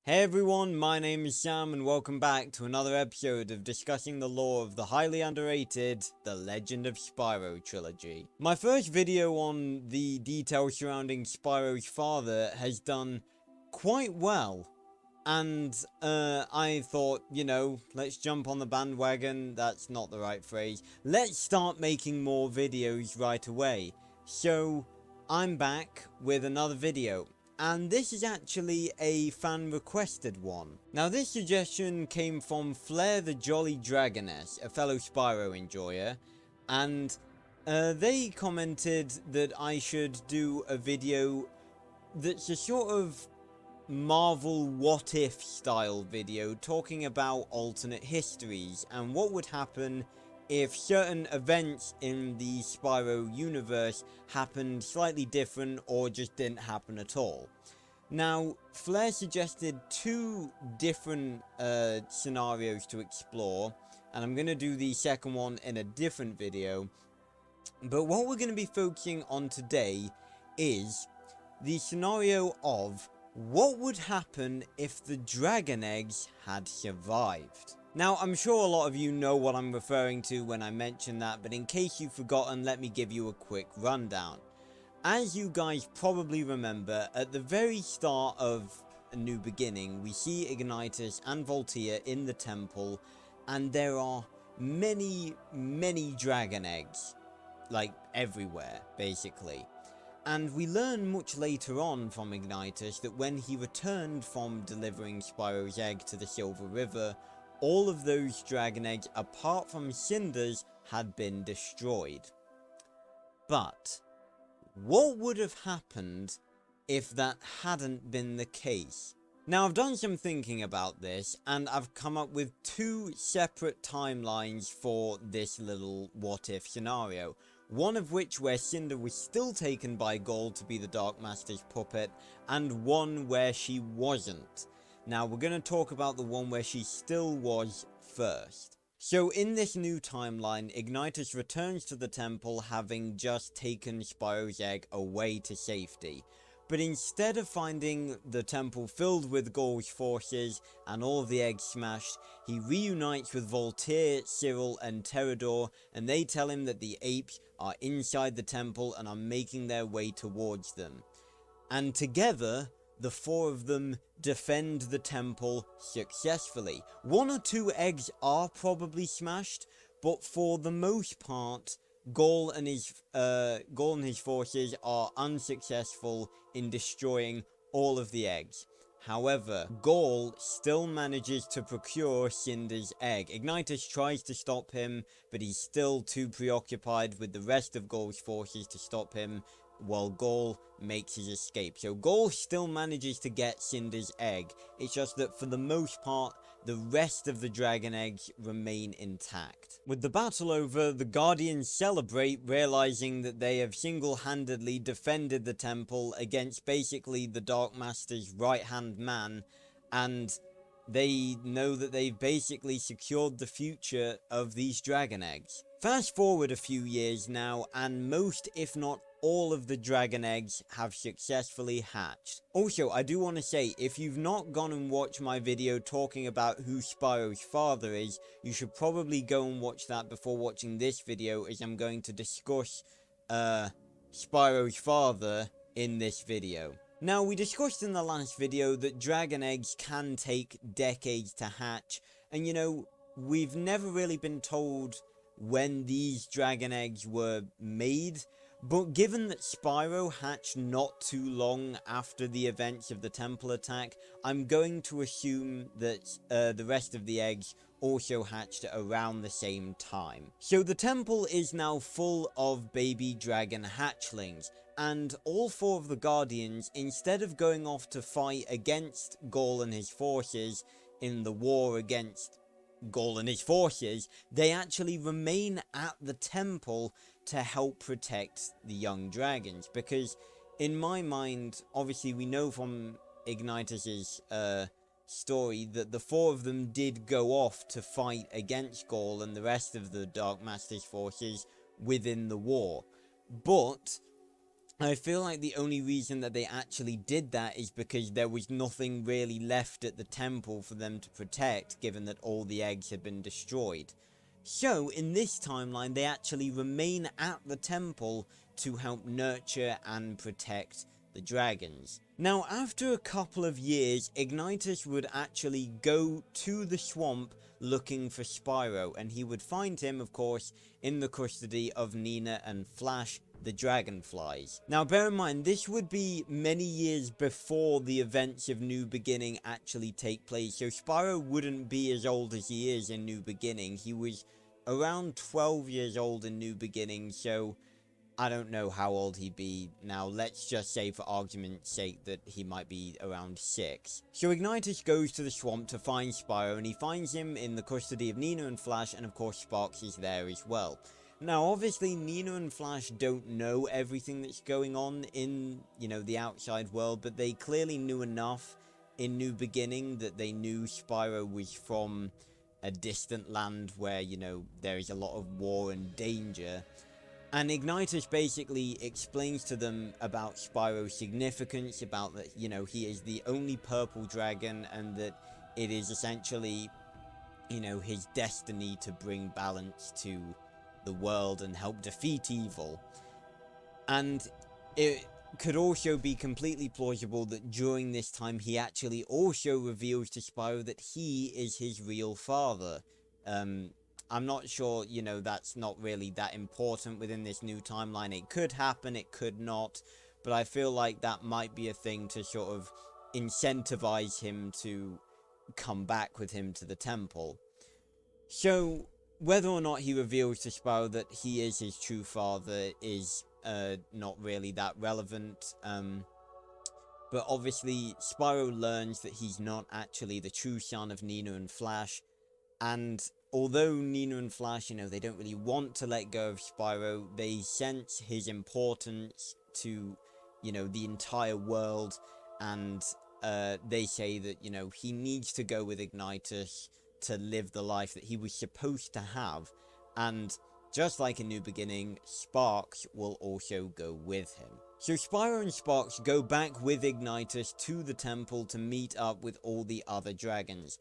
Hey everyone, my name is Sam and welcome back to another episode of discussing the lore of the highly underrated The Legend of Spyro trilogy. My first video on the details surrounding Spyro's father has done quite well, and I thought, let's jump on the bandwagon. That's not the right phrase. Let's start making more videos right away. So I'm back with another video. And this is actually a fan requested one. Now this suggestion came from Flair the Jolly Dragoness, a fellow Spyro enjoyer, and they commented that I should do a video that's a sort of Marvel what if style video talking about alternate histories and what would happen if certain events in the Spyro universe happened slightly different or just didn't happen at all. Now, Flair suggested two different scenarios to explore, and I'm going to do the second one in a different video. But what we're going to be focusing on today is the scenario of what would happen if the dragon eggs had survived. Now, I'm sure a lot of you know what I'm referring to when I mention that, but in case you've forgotten, let me give you a quick rundown. As you guys probably remember, at the very start of A New Beginning, we see Ignitus and Voltea in the temple, and there are many dragon eggs, like everywhere, basically. And we learn much later on from Ignitus that when he returned from delivering Spyro's egg to the Silver River, all of those dragon eggs, apart from Cinder's, had been destroyed. But what would have happened if that hadn't been the case? Now, I've done some thinking about this, and I've come up with two separate timelines for this little what-if scenario. One of which where Cinder was still taken by Gaul to be the Dark Master's puppet, and one where she wasn't. Now, we're going to talk about the one where she still was first. So in this new timeline, Ignitus returns to the temple having just taken Spyro's egg away to safety. But instead of finding the temple filled with Gaul's forces and all of the eggs smashed, he reunites with Voltaire, Cyril and Terrador, and they tell him that the apes are inside the temple and are making their way towards them. And together, the four of them defend the temple successfully. One or two eggs are probably smashed, but for the most part, Gaul and his forces are unsuccessful in destroying all of the eggs. However, Gaul still manages to procure Cinder's egg. Ignitus tries to stop him, but he's still too preoccupied with the rest of Gaul's forces to stop him, while Gaul makes his escape. So Gaul still manages to get Cinder's egg. It's just that for the most part, the rest of the dragon eggs remain intact. With the battle over, the Guardians celebrate, realizing that they have single-handedly defended the temple against basically the Dark Master's right-hand man, and they know that they've basically secured the future of these dragon eggs. Fast forward a few years now, and most, if not all of the dragon eggs have successfully hatched. Also, I do want to say, if you've not gone and watched my video talking about who Spyro's father is, you should probably go and watch that before watching this video, as I'm going to discuss Spyro's father in this video. Now, we discussed in the last video that dragon eggs can take decades to hatch, and we've never really been told when these dragon eggs were made, but given that Spyro hatched not too long after the events of the temple attack, I'm going to assume that the rest of the eggs also hatched around the same time. So the temple is now full of baby dragon hatchlings, and all four of the Guardians, instead of going off to fight against Gaul and his forces in the war against Gaul and his forces, they actually remain at the temple to help protect the young dragons. Because in my mind, obviously we know from Ignitus's story that the four of them did go off to fight against Gaul and the rest of the Dark Master's forces within the war. But I feel like the only reason that they actually did that is because there was nothing really left at the temple for them to protect, given that all the eggs had been destroyed. So, in this timeline, they actually remain at the temple to help nurture and protect the dragons. Now, after a couple of years, Ignitus would actually go to the swamp looking for Spyro, and he would find him, of course, in the custody of Nina and Flash, the dragonflies. Now, bear in mind, this would be many years before the events of New Beginning actually take place, so Spyro wouldn't be as old as he is in New Beginning. He was around 12 years old in New Beginning, so I don't know how old he'd be now. Let's just say, for argument's sake, that he might be around 6. So Ignitus goes to the swamp to find Spyro, and he finds him in the custody of Nina and Flash, and of course Sparks is there as well. Now, obviously, Nina and Flash don't know everything that's going on in, the outside world, but they clearly knew enough in New Beginning that they knew Spyro was from a distant land where, there is a lot of war and danger. And Ignitus basically explains to them about Spyro's significance, about that, he is the only purple dragon, and that it is essentially, his destiny to bring balance to the world and help defeat evil. And it could also be completely plausible that during this time he actually also reveals to Spyro that he is his real father. I'm not sure, that's not really that important within this new timeline. It could happen, it could not, but I feel like that might be a thing to sort of incentivize him to come back with him to the temple. So, whether or not he reveals to Spyro that he is his true father is not really that relevant. But obviously, Spyro learns that he's not actually the true son of Nina and Flash. And although Nina and Flash, they don't really want to let go of Spyro, they sense his importance to, the entire world. And they say that, he needs to go with Ignitus to live the life that he was supposed to have. And just like in New Beginning, Sparks will also go with him. So Spyro and Sparks go back with Ignitus to the temple to meet up with all the other dragons.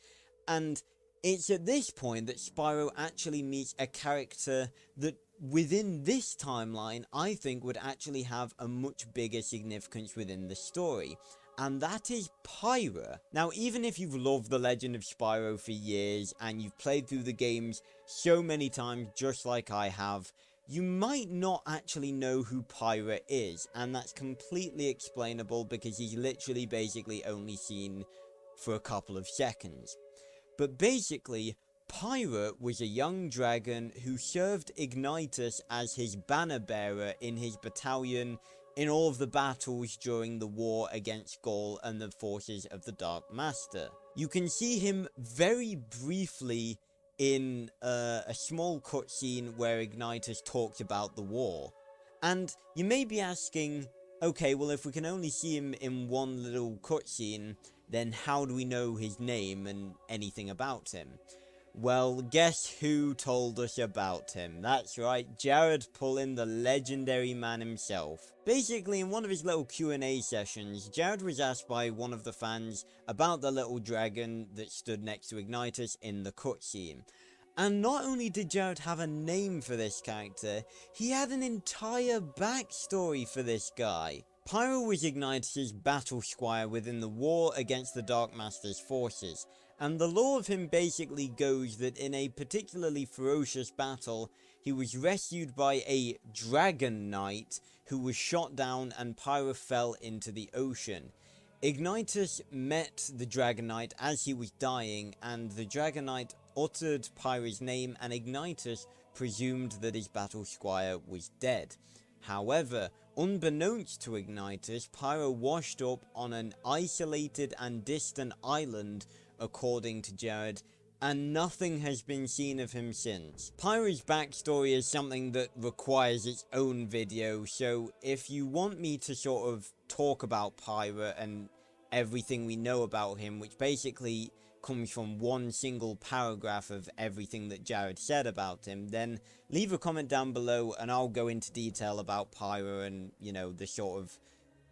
And it's at this point that Spyro actually meets a character that within this timeline I think would actually have a much bigger significance within the story. And that is Pyra. Now, even if you've loved The Legend of Spyro for years, and you've played through the games so many times just like I have, you might not actually know who Pyra is, and that's completely explainable because he's literally basically only seen for a couple of seconds. But basically, Pyra was a young dragon who served Ignitus as his banner bearer in his battalion in all of the battles during the war against Gaul and the forces of the Dark Master. You can see him very briefly in a small cutscene where Ignitus talks about the war. And you may be asking, okay, well, if we can only see him in one little cutscene, then how do we know his name and anything about him? Well, guess who told us about him? That's right, Jared Pullen, the legendary man himself. Basically, in one of his little Q&A sessions, Jared was asked by one of the fans about the little dragon that stood next to Ignitus in the cutscene. And not only did Jared have a name for this character, he had an entire backstory for this guy. Pyra was Ignitus' battle squire within the war against the Dark Master's forces, and the lore of him basically goes that in a particularly ferocious battle, he was rescued by a dragon knight who was shot down and Pyra fell into the ocean. Ignitus met the dragon knight as he was dying, and the dragon knight uttered Pyra's name, and Ignitus presumed that his battle squire was dead. However, unbeknownst to Ignitus, Pyra washed up on an isolated and distant island, according to Jared, and nothing has been seen of him since. Pyra's backstory is something that requires its own video, so if you want me to sort of talk about Pyra and everything we know about him, which basically comes from one single paragraph of everything that Jared said about him, then leave a comment down below and I'll go into detail about Pyra and, you know, the sort of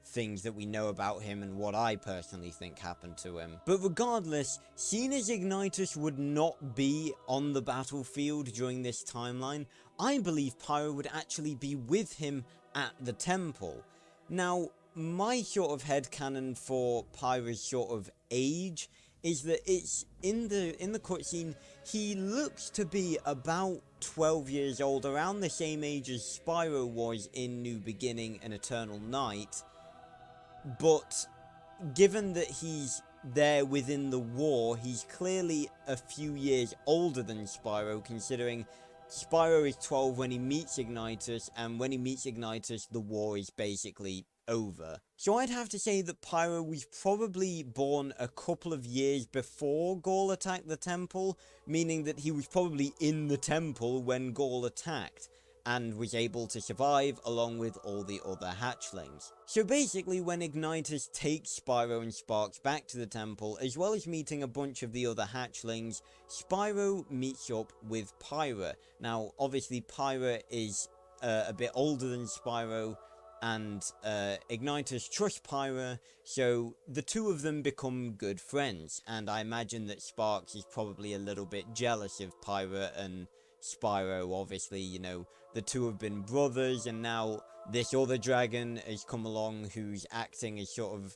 things that we know about him and what I personally think happened to him. But regardless, seeing as Ignitus would not be on the battlefield during this timeline, I believe Pyra would actually be with him at the temple. Now, my sort of headcanon for Pyra's sort of age is that it's in the cutscene, he looks to be about 12 years old, around the same age as Spyro was in New Beginning and Eternal Night. But given that he's there within the war, he's clearly a few years older than Spyro, considering Spyro is 12 when he meets Ignitus, and when he meets Ignitus, the war is basically over. So I'd have to say that Pyra was probably born a couple of years before Gaul attacked the temple, meaning that he was probably in the temple when Gaul attacked, and was able to survive along with all the other hatchlings. So basically, when Ignitus takes Spyro and Sparx back to the temple, as well as meeting a bunch of the other hatchlings, Spyro meets up with Pyra. Now, obviously, Pyra is a bit older than Spyro, and Ignitus trusts Pyra, so the two of them become good friends, and I imagine that Sparx is probably a little bit jealous of Pyra and Spyro. Obviously, you know, the two have been brothers, and now this other dragon has come along who's acting as sort of,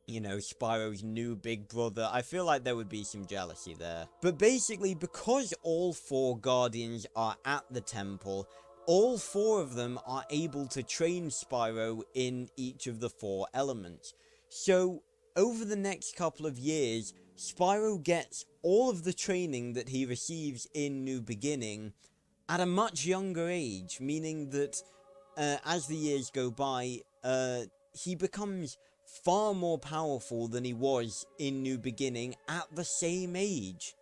you know, Spyro's new big brother. I feel like there would be some jealousy there. But basically, because all four Guardians are at the temple, all four of them are able to train Spyro in each of the four elements. So, over the next couple of years, Spyro gets all of the training that he receives in New Beginning at a much younger age, meaning that as the years go by, he becomes far more powerful than he was in New Beginning at the same age.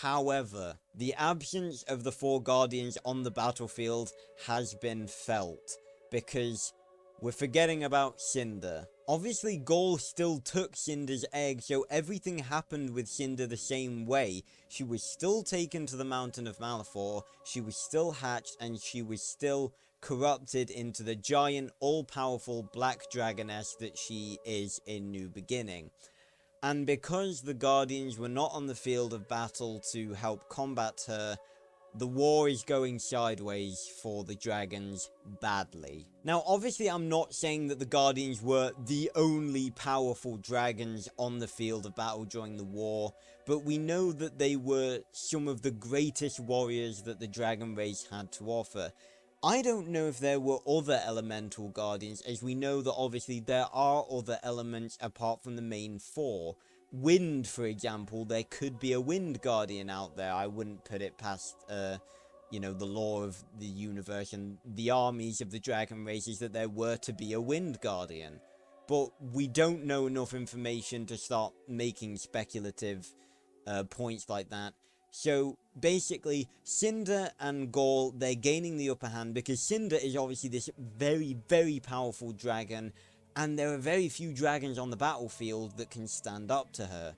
However, the absence of the four Guardians on the battlefield has been felt, because we're forgetting about Cinder. Obviously, Gaul still took Cinder's egg, so everything happened with Cinder the same way. She was still taken to the Mountain of Malifaux, she was still hatched, and she was still corrupted into the giant, all-powerful black dragoness that she is in New Beginning. And because the Guardians were not on the field of battle to help combat her, the war is going sideways for the dragons badly. Now, obviously, I'm not saying that the Guardians were the only powerful dragons on the field of battle during the war, but we know that they were some of the greatest warriors that the dragon race had to offer. I don't know if there were other elemental guardians, as we know that obviously there are other elements apart from the main four. Wind, for example, there could be a wind guardian out there. I wouldn't put it past, you know, the law of the universe and the armies of the dragon races that there were to be a wind guardian. But we don't know enough information to start making speculative points like that. So, basically, Cinder and Gaul, they're gaining the upper hand because Cinder is obviously this very, very powerful dragon, and there are very few dragons on the battlefield that can stand up to her.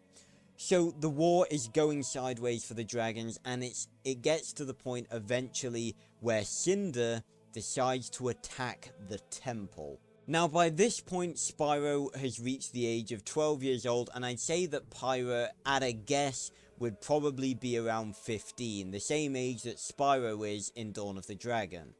So, the war is going sideways for the dragons, and it gets to the point eventually where Cinder decides to attack the temple. Now, by this point, Spyro has reached the age of 12 years old, and I'd say that Pyra, at a guess, would probably be around 15, the same age that Spyro is in Dawn of the Dragon.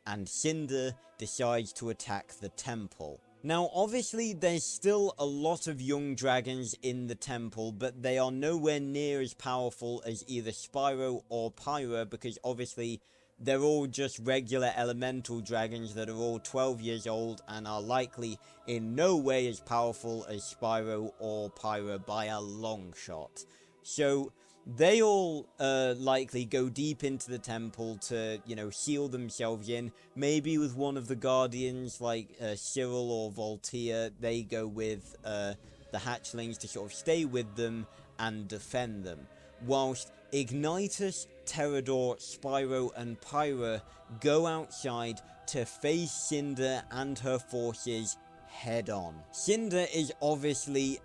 And Cinder decides to attack the temple. Now, obviously, there's still a lot of young dragons in the temple, but they are nowhere near as powerful as either Spyro or Pyra, because obviously they're all just regular elemental dragons that are all 12 years old and are likely in no way as powerful as Spyro or Pyra by a long shot. So, they all likely go deep into the temple to, you know, seal themselves in. Maybe with one of the Guardians, like Cyril or Voltea, they go with the hatchlings to sort of stay with them and defend them. Whilst Ignitus, Terrador, Spyro, and Pyra go outside to face Cinder and her forces head on. Cinder is obviously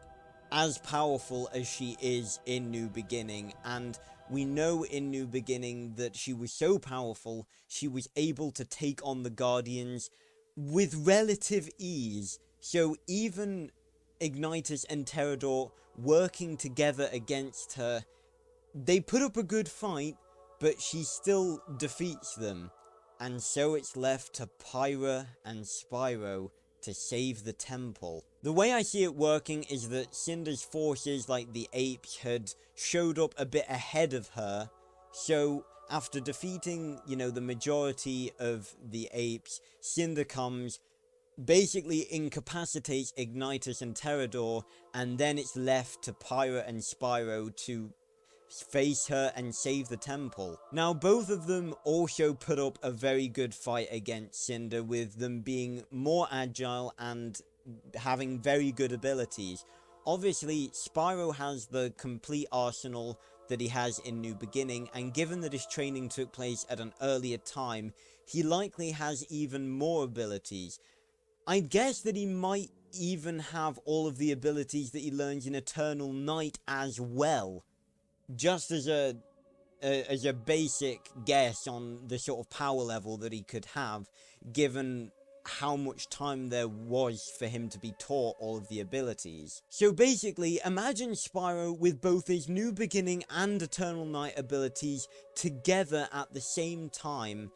as powerful as she is in New Beginning, and we know in New Beginning that she was so powerful, she was able to take on the Guardians with relative ease. So even Ignitus and Terrador working together against her, they put up a good fight, but she still defeats them. And so it's left to Pyra and Spyro to save the temple. The way I see it working is that Cinder's forces, like the apes, had showed up a bit ahead of her. So after defeating, the majority of the apes, Cinder comes, basically incapacitates Ignitus and Terrador, and then it's left to Pyra and Spyro to face her and save the temple. Now, both of them also put up a very good fight against Cinder, with them being more agile and having very good abilities. Obviously, Spyro has the complete arsenal that he has in New Beginning, and given that his training took place at an earlier time, he likely has even more abilities. I guess that he might even have all of the abilities that he learns in Eternal Night as well. Just as a basic guess on the sort of power level that he could have, given how much time there was for him to be taught all of the abilities. So basically, imagine Spyro with both his New Beginning and Eternal Night abilities together at the same time,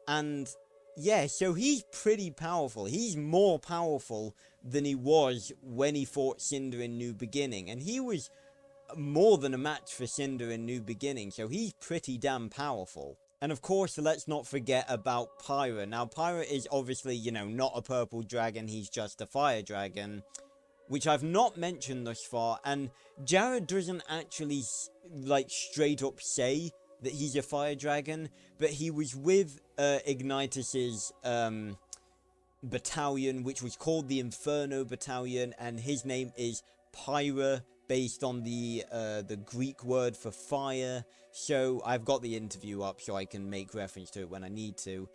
and yeah, so he's pretty powerful. He's more powerful than he was when he fought Cinder in New Beginning, and he was more than a match for Cinder in New Beginning, so he's pretty damn powerful. And of course, let's not forget about Pyra. Now, Pyra is obviously, not a purple dragon, he's just a fire dragon, which I've not mentioned thus far, and Jared doesn't actually, straight up say that he's a fire dragon, but he was with Ignitus's battalion, which was called the Inferno Battalion, and his name is Pyra, based on the Greek word for fire. So I've got the interview up so I can make reference to it when I need to.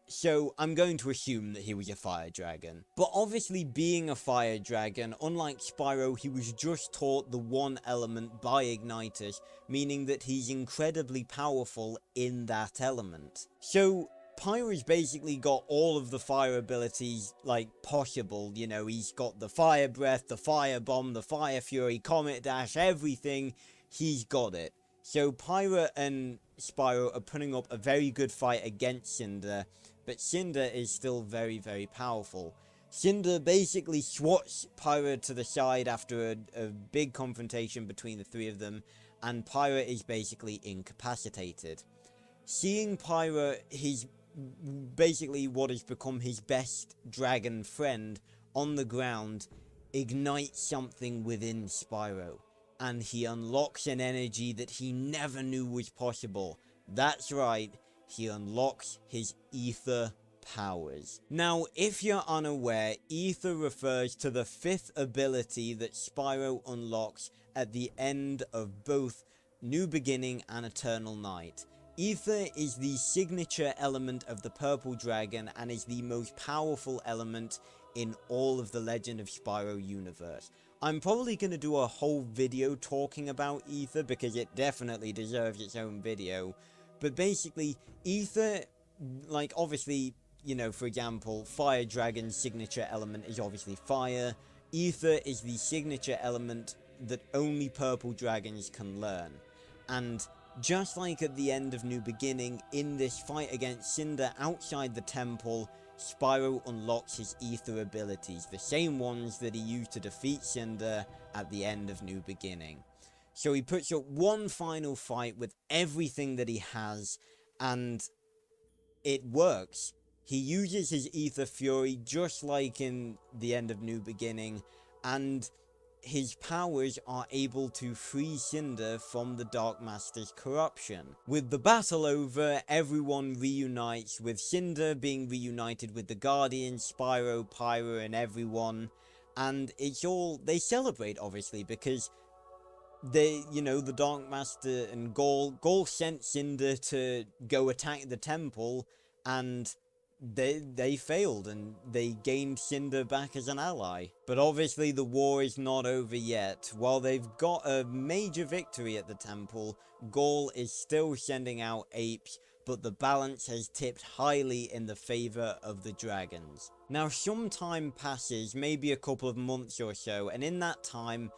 So I'm going to assume that he was a fire dragon. But obviously, being a fire dragon, unlike Spyro, he was just taught the one element by Ignitus, meaning that he's incredibly powerful in that element. So Pyra's basically got all of the fire abilities, possible. He's got the fire breath, the fire bomb, the fire fury, comet dash, everything. He's got it. So Pyra and Spyro are putting up a very good fight against Cinder, but Cinder is still very, very powerful. Cinder basically swats Pyra to the side after a big confrontation between the three of them, and Pyra is basically incapacitated. Seeing Pyra, his basically what has become his best dragon friend, on the ground, ignites something within Spyro, and he unlocks an energy that he never knew was possible. That's right, he unlocks his ether powers. Now, if you're unaware, ether refers to the 5th ability that Spyro unlocks at the end of both New Beginning and Eternal Night. Ether is the signature element of the Purple Dragon and is the most powerful element in all of the Legend of Spyro universe. I'm probably going to do a whole video talking about Ether because it definitely deserves its own video. But basically, Ether, obviously, for example, Fire Dragon's signature element is obviously fire. Ether is the signature element that only Purple Dragons can learn. And just like at the end of New Beginning, in this fight against Cinder outside the temple, Spyro unlocks his ether abilities, the same ones that he used to defeat Cinder at the end of New Beginning. So he puts up one final fight with everything that he has, and it works. He uses his ether fury just like in the end of New Beginning, and his powers are able to free Cinder from the Dark Master's corruption. With the battle over, everyone reunites, with Cinder being reunited with the Guardians, Spyro, Pyra, and everyone. And they celebrate, obviously, because the Dark Master and Gaul sent Cinder to go attack the temple, and they failed and they gained Cinder back as an ally. But obviously the war is not over yet. While they've got a major victory at the temple, Gaul is still sending out apes, but the balance has tipped highly in the favor of the dragons. Now some time passes, maybe a couple of months or so, and in that time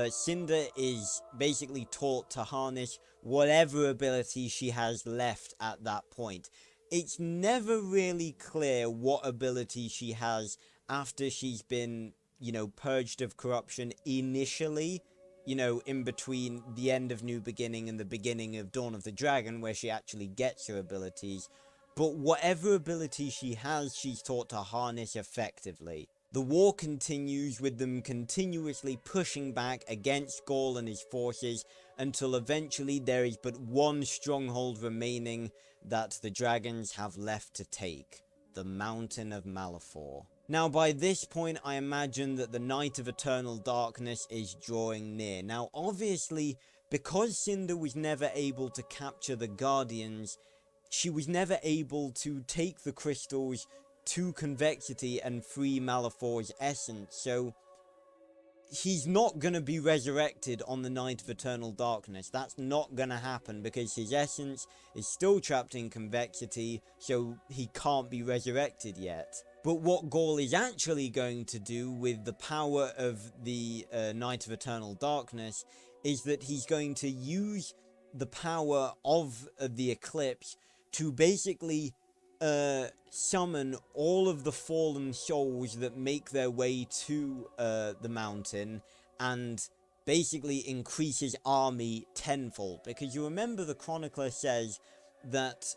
Cinder is basically taught to harness whatever ability she has left at that point. It's never really clear what ability she has after she's been, you know, purged of corruption initially, you know, in between the end of New Beginning and the beginning of Dawn of the Dragon, where she actually gets her abilities. But whatever ability she has, she's taught to harness effectively. The war continues, with them continuously pushing back against Gaul and his forces, until eventually there is but one stronghold remaining that the dragons have left to take: the Mountain of Malefor. Now by this point I imagine that the Night of Eternal Darkness is drawing near. Now obviously, because Cinder was never able to capture the Guardians, she was never able to take the crystals to Convexity and free Malefor's essence, so he's not gonna be resurrected on the Night of Eternal Darkness. That's not gonna happen because his essence is still trapped in Convexity, so he can't be resurrected yet. But what Gaul is actually going to do with the power of the Night of Eternal Darkness is that he's going to use the power of the Eclipse to basically summon all of the fallen souls that make their way to the mountain, and basically increase his army tenfold. Because you remember the chronicler says that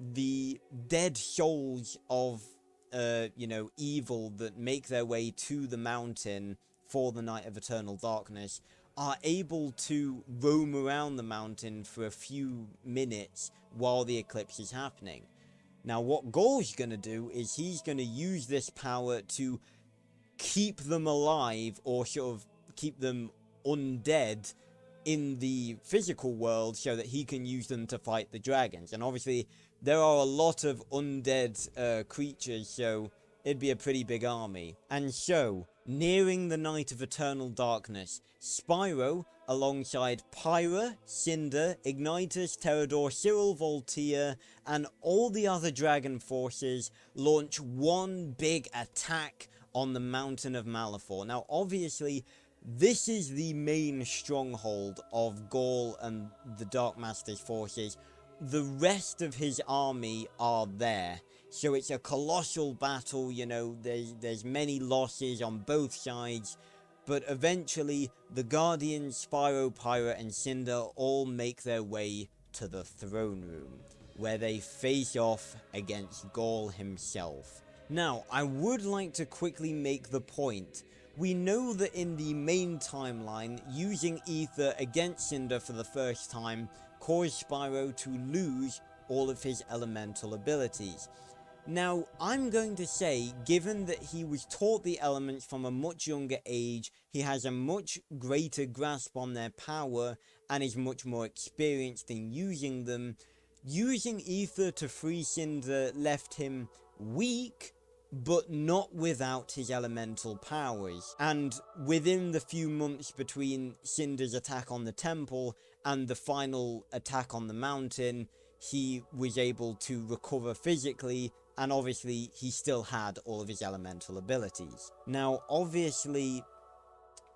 the dead souls of you know, evil that make their way to the mountain for the Night of Eternal Darkness are able to roam around the mountain for a few minutes while the eclipse is happening. Now what Gaul's gonna do is he's gonna use this power to keep them alive, or sort of keep them undead in the physical world, so that he can use them to fight the dragons. And obviously there are a lot of undead creatures, so it'd be a pretty big army. And so, nearing the Night of Eternal Darkness, Spyro, alongside Pyra, Cinder, Ignitus, Terador, Cyril, Voltea, and all the other dragon forces, launch one big attack on the Mountain of Malefor. Now obviously, this is the main stronghold of Gaul and the Dark Master's forces. The rest of his army are there, so it's a colossal battle. You know, there's many losses on both sides, but eventually the Guardians, Spyro, Pyra, and Cinder all make their way to the throne room, where they face off against Gaul himself. Now, I would like to quickly make the point. We know that in the main timeline, using Ether against Cinder for the first time caused Spyro to lose all of his elemental abilities. Now, I'm going to say, given that he was taught the elements from a much younger age, he has a much greater grasp on their power, and is much more experienced in using them, using Ether to free Cinder left him weak, but not without his elemental powers. And within the few months between Cinder's attack on the temple and the final attack on the mountain, he was able to recover physically, and obviously he still had all of his elemental abilities. Now obviously,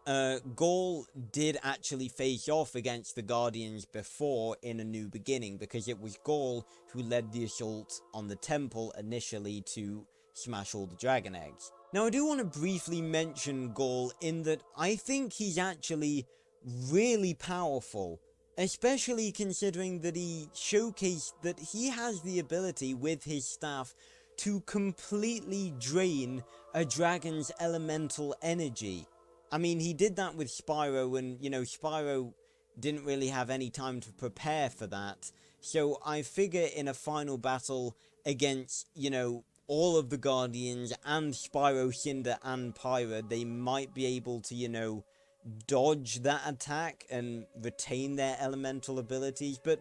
Gaul did actually face off against the Guardians before in A New Beginning, because it was Gaul who led the assault on the temple initially to smash all the dragon eggs. Now I do want to briefly mention Gaul in that I think he's actually really powerful, especially considering that he showcased that he has the ability with his staff to completely drain a dragon's elemental energy. I mean, he did that with Spyro, and, you know, Spyro didn't really have any time to prepare for that. So I figure in a final battle against, you know, all of the Guardians and Spyro, Cinder, and Pyra, they might be able to, you know, dodge that attack and retain their elemental abilities. But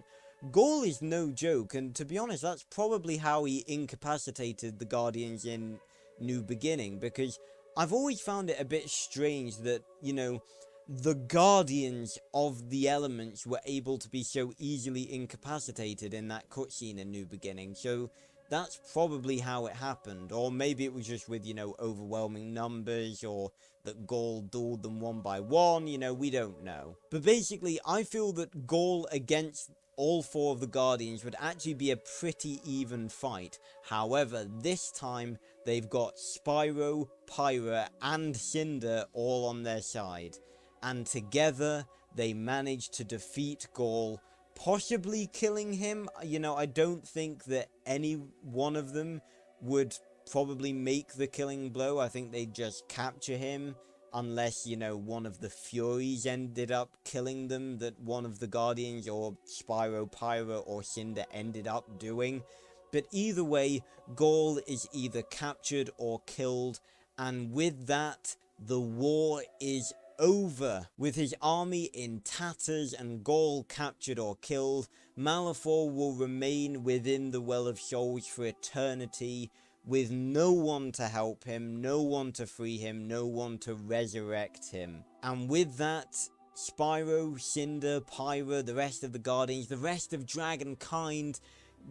Gaul is no joke, and to be honest, that's probably how he incapacitated the Guardians in New Beginning, because I've always found it a bit strange that, you know, the Guardians of the Elements were able to be so easily incapacitated in that cutscene in New Beginning, so that's probably how it happened. Or maybe it was just with, you know, overwhelming numbers, or that Gaul dueled them one by one, you know, we don't know. But basically, I feel that Gaul against all four of the Guardians would actually be a pretty even fight. However, this time, they've got Spyro, Pyra, and Cinder all on their side. And together, they managed to defeat Gaul, possibly killing him. You know, I don't think that any one of them would probably make the killing blow. I think they'd just capture him, unless, you know, one of the Furies ended up killing them, that one of the Guardians, or Spyro, Pyra, or Cinder ended up doing. But either way, Gaul is either captured or killed, and with that, the war is over. With his army in tatters and Gaul captured or killed, Malefor will remain within the Well of Souls for eternity, with no one to help him, no one to free him, no one to resurrect him. And with that, Spyro, Cinder, Pyra, the rest of the Guardians, the rest of Dragonkind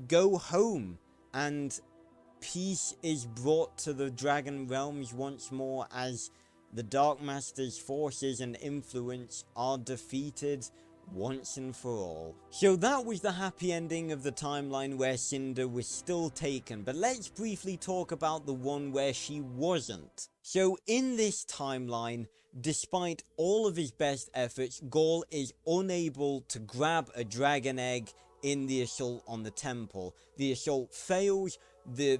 go home, and peace is brought to the Dragon Realms once more, as the Dark Master's forces and influence are defeated once and for all. So that was the happy ending of the timeline where Cinder was still taken, but let's briefly talk about the one where she wasn't. So in this timeline, despite all of his best efforts, Gaul is unable to grab a dragon egg in the assault on the temple. The assault fails.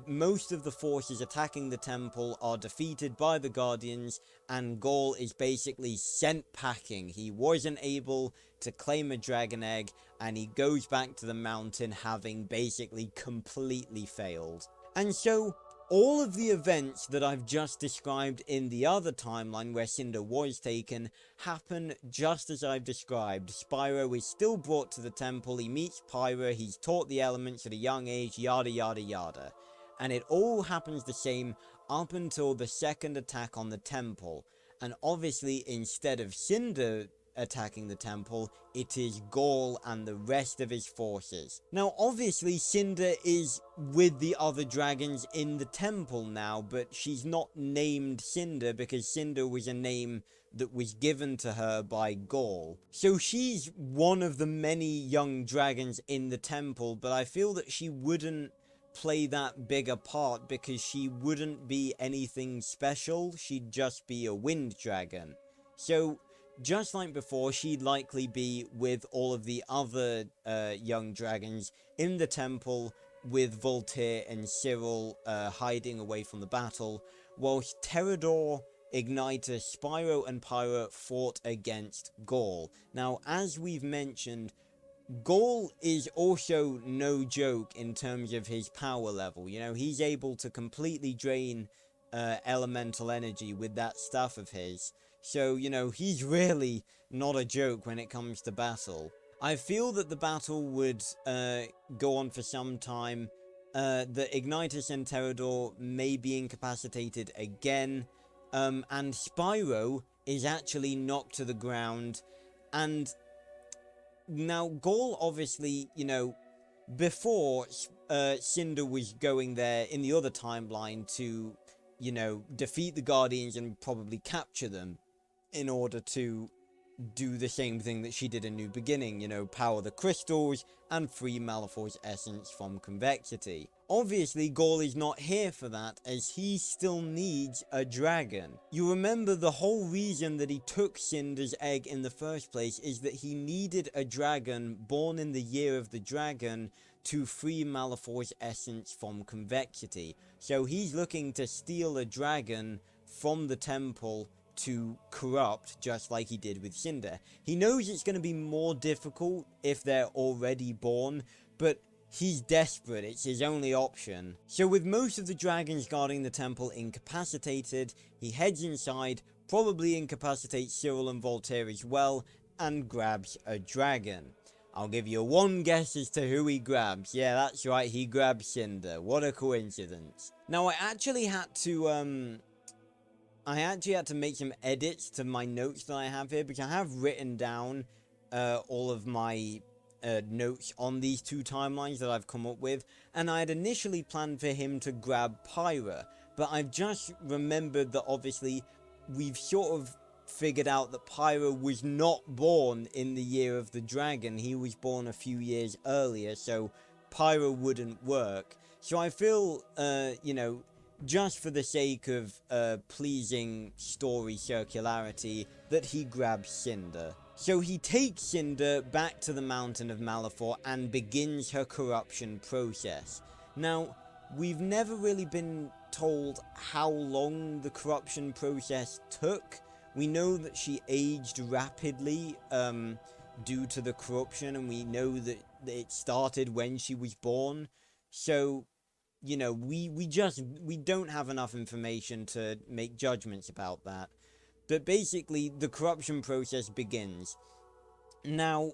Most of the forces attacking the temple are defeated by the Guardians, and Gaul is basically sent packing. He wasn't able to claim a dragon egg, and he goes back to the mountain having basically completely failed. And so, all of the events that I've just described in the other timeline where Cinder was taken happen just as I've described. Spyro is still brought to the temple, he meets Pyra, he's taught the elements at a young age, yada yada yada. And it all happens the same up until the second attack on the temple. And obviously, instead of Cinder attacking the temple, it is Gaul and the rest of his forces. Now obviously Cinder is with the other dragons in the temple now, but she's not named Cinder because Cinder was a name that was given to her by Gaul. So she's one of the many young dragons in the temple, but I feel that she wouldn't play that big a part because she wouldn't be anything special, she'd just be a wind dragon. So just like before, she'd likely be with all of the other young dragons in the temple, with Voltaire and Cyril hiding away from the battle, whilst Terador, Ignitus, Spyro and Pyra fought against Gaul. Now, as we've mentioned, Gaul is also no joke in terms of his power level. You know, he's able to completely drain elemental energy with that staff of his. So, you know, he's really not a joke when it comes to battle. I feel that the battle would go on for some time. The Ignitus and Terador may be incapacitated again. And Spyro is actually knocked to the ground. And now, Gaul obviously, you know, before Cinder was going there in the other timeline to, you know, defeat the Guardians and probably capture them in order to do the same thing that she did in New Beginning, you know, power the crystals and free Malefor's essence from convexity. Obviously, Gaul is not here for that, as he still needs a dragon. You remember the whole reason that he took Cinder's egg in the first place is that he needed a dragon born in the year of the dragon to free Malefor's essence from convexity. So he's looking to steal a dragon from the temple to corrupt, just like he did with Cinder. He knows it's going to be more difficult if they're already born, but he's desperate, it's his only option. So with most of the dragons guarding the temple incapacitated, he heads inside, probably incapacitates Cyril and Voltaire as well, and grabs a dragon. I'll give you one guess as to who he grabs. Yeah, that's right, he grabs Cinder. What a coincidence. Now, I actually had to make some edits to my notes that I have here, because I have written down all of my notes on these two timelines that I've come up with, and I had initially planned for him to grab Pyra, but I've just remembered that obviously we've sort of figured out that Pyra was not born in the year of the dragon. He was born a few years earlier, so Pyra wouldn't work. So I feel, you know, just for the sake of pleasing story circularity, that he grabs Cinder. So he takes Cinder back to the Mountain of Malifaux and begins her corruption process. Now, we've never really been told how long the corruption process took. We know that she aged rapidly due to the corruption, and we know that it started when she was born. So, you know, we don't have enough information to make judgments about that. But basically, the corruption process begins. Now,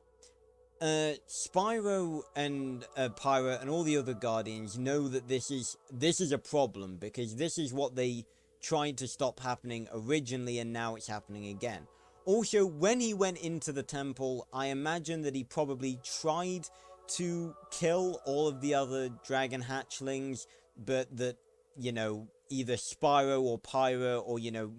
Spyro and Pyra and all the other Guardians know that this is a problem, because this is what they tried to stop happening originally, and now it's happening again. Also, when he went into the temple, I imagine that he probably tried to kill all of the other dragon hatchlings, but that, you know, either Spyro or Pyra or, you know,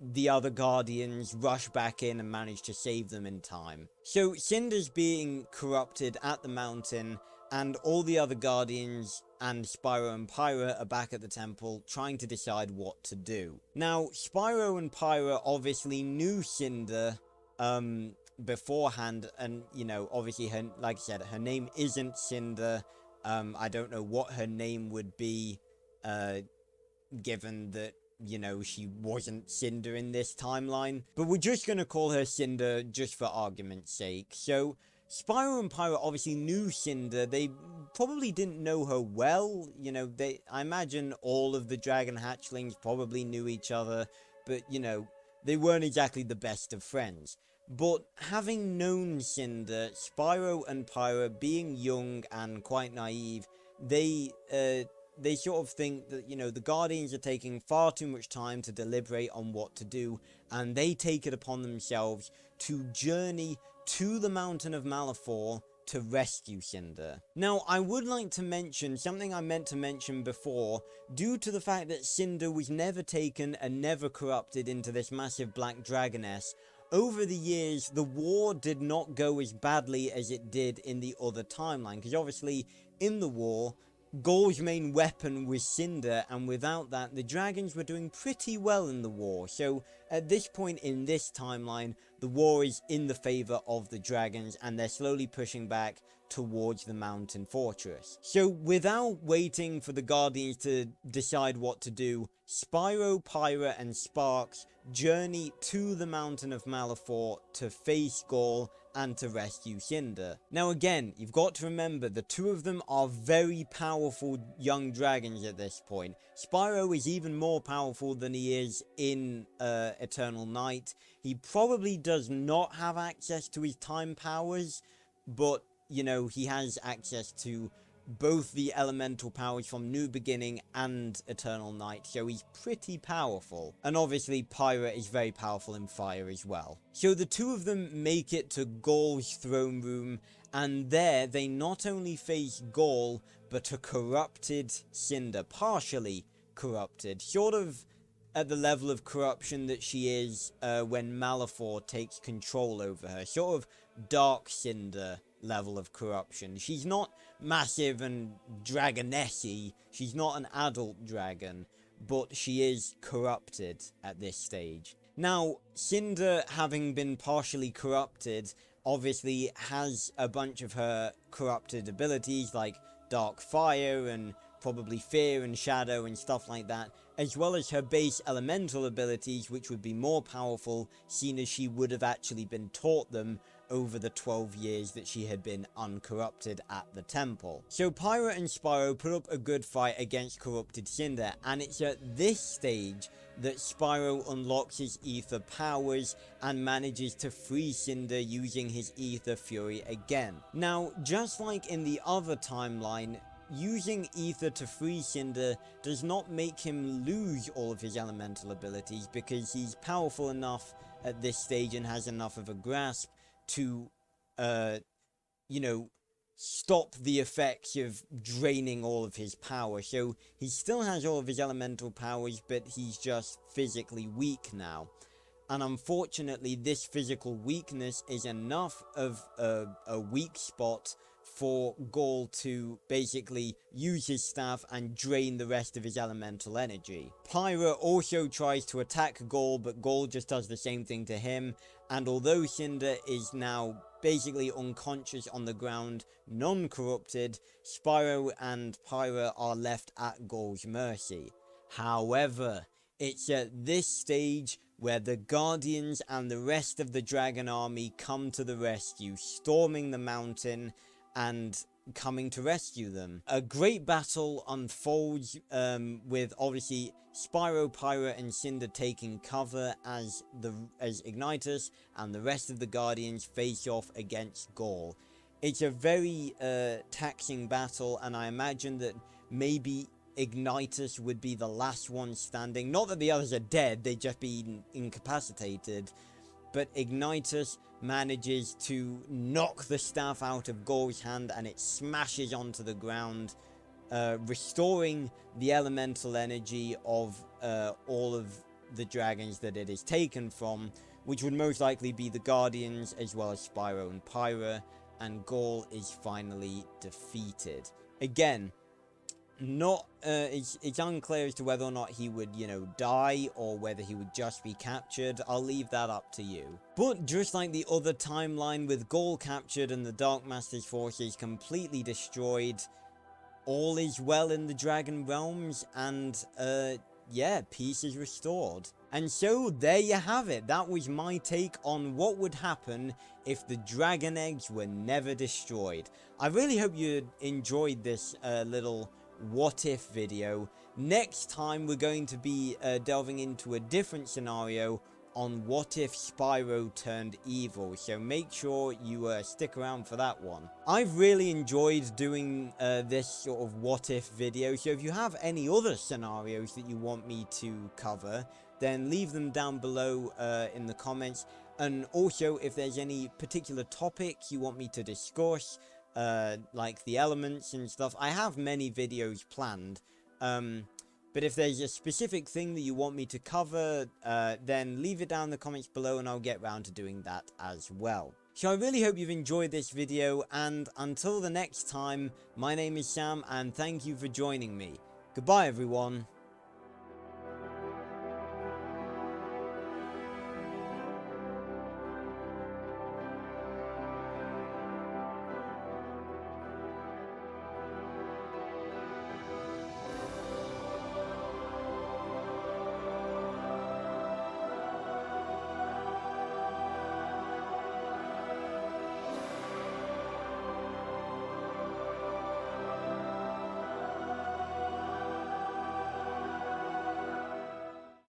the other Guardians rush back in and manage to save them in time. So Cinder's being corrupted at the mountain, and all the other Guardians and Spyro and Pyra are back at the temple trying to decide what to do. Now, Spyro and Pyra obviously knew Cinder beforehand, and, you know, obviously, her, like I said, her name isn't Cinder. I don't know what her name would be, given that, you know, she wasn't Cinder in this timeline. But we're just gonna call her Cinder just for argument's sake. So, Spyro and Pyra obviously knew Cinder. They probably didn't know her well. You know, I imagine all of the dragon hatchlings probably knew each other, but, you know, they weren't exactly the best of friends. But having known Cinder, Spyro and Pyra, being young and quite naive, they sort of think that, you know, the Guardians are taking far too much time to deliberate on what to do, and they take it upon themselves to journey to the Mountain of Malifaux to rescue Cinder. Now, I would like to mention something I meant to mention before. Due to the fact that Cinder was never taken and never corrupted into this massive black dragoness, over the years, the war did not go as badly as it did in the other timeline, because obviously, in the war, Gaul's main weapon was Cinder, and without that, the dragons were doing pretty well in the war. So, at this point in this timeline, the war is in the favor of the dragons, and they're slowly pushing back towards the mountain fortress. So, without waiting for the Guardians to decide what to do, Spyro, Pyra, and Sparx journey to the Mountain of Malifaux to face Gaul and to rescue Cinder. Now again, you've got to remember, the two of them are very powerful young dragons at this point. Spyro is even more powerful than he is in Eternal Night. He probably does not have access to his time powers, but, you know, he has access to both the elemental powers from New Beginning and Eternal Night, so he's pretty powerful. And obviously, Pyra is very powerful in fire as well. So the two of them make it to Gaul's throne room, and there they not only face Gaul, but a corrupted Cinder, partially corrupted, sort of at the level of corruption that she is when Malifaux takes control over her, sort of Dark Cinder level of corruption. She's not massive and dragonessy, she's not an adult dragon, but she is corrupted at this stage. Now, Cinder, having been partially corrupted, obviously has a bunch of her corrupted abilities like Dark Fire and probably Fear and Shadow and stuff like that, as well as her base elemental abilities, which would be more powerful, seeing as she would have actually been taught them over the 12 years that she had been uncorrupted at the temple. So Pyra and Spyro put up a good fight against corrupted Cinder, and it's at this stage that Spyro unlocks his ether powers and manages to free Cinder using his ether fury again. Now, just like in the other timeline, using ether to free Cinder does not make him lose all of his elemental abilities, because he's powerful enough at this stage and has enough of a grasp to, you know, stop the effects of draining all of his power. So he still has all of his elemental powers, but he's just physically weak now. And unfortunately, this physical weakness is enough of a weak spot for Gaul to basically use his staff and drain the rest of his elemental energy. Pyra also tries to attack Gaul, but Gaul just does the same thing to him, and although Cinder is now basically unconscious on the ground, non-corrupted, Spyro and Pyra are left at Gaul's mercy. However, it's at this stage where the Guardians and the rest of the Dragon Army come to the rescue, storming the mountain and coming to rescue them. A great battle unfolds, with obviously Spyro, Pyra, and Cinder taking cover as Ignitus and the rest of the Guardians face off against Gaul. It's a very taxing battle, and I imagine that maybe Ignitus would be the last one standing. Not that the others are dead, they'd just be incapacitated. But Ignitus manages to knock the staff out of Gaul's hand, and it smashes onto the ground, restoring the elemental energy of all of the dragons that it is taken from, which would most likely be the Guardians, as well as Spyro and Pyra, and Gaul is finally defeated. Again, it's unclear as to whether or not he would, you know, die, or whether he would just be captured. I'll leave that up to you. But just like the other timeline, with Gaul captured and the Dark Master's forces completely destroyed, all is well in the Dragon Realms, and yeah, peace is restored. And so there you have it. That was my take on what would happen if the Dragon Eggs were never destroyed. I really hope you enjoyed this little what if video. Next time we're going to be delving into a different scenario on what if Spyro turned evil, so make sure you stick around for that one. I've really enjoyed doing this sort of what if video, so if you have any other scenarios that you want me to cover, then leave them down below in the comments. And also, if there's any particular topic you want me to discuss, like the elements and stuff, I have many videos planned, but if there's a specific thing that you want me to cover, then leave it down in the comments below and I'll get round to doing that as well. So I really hope you've enjoyed this video, and until the next time, my name is Sam, and thank you for joining me. Goodbye everyone.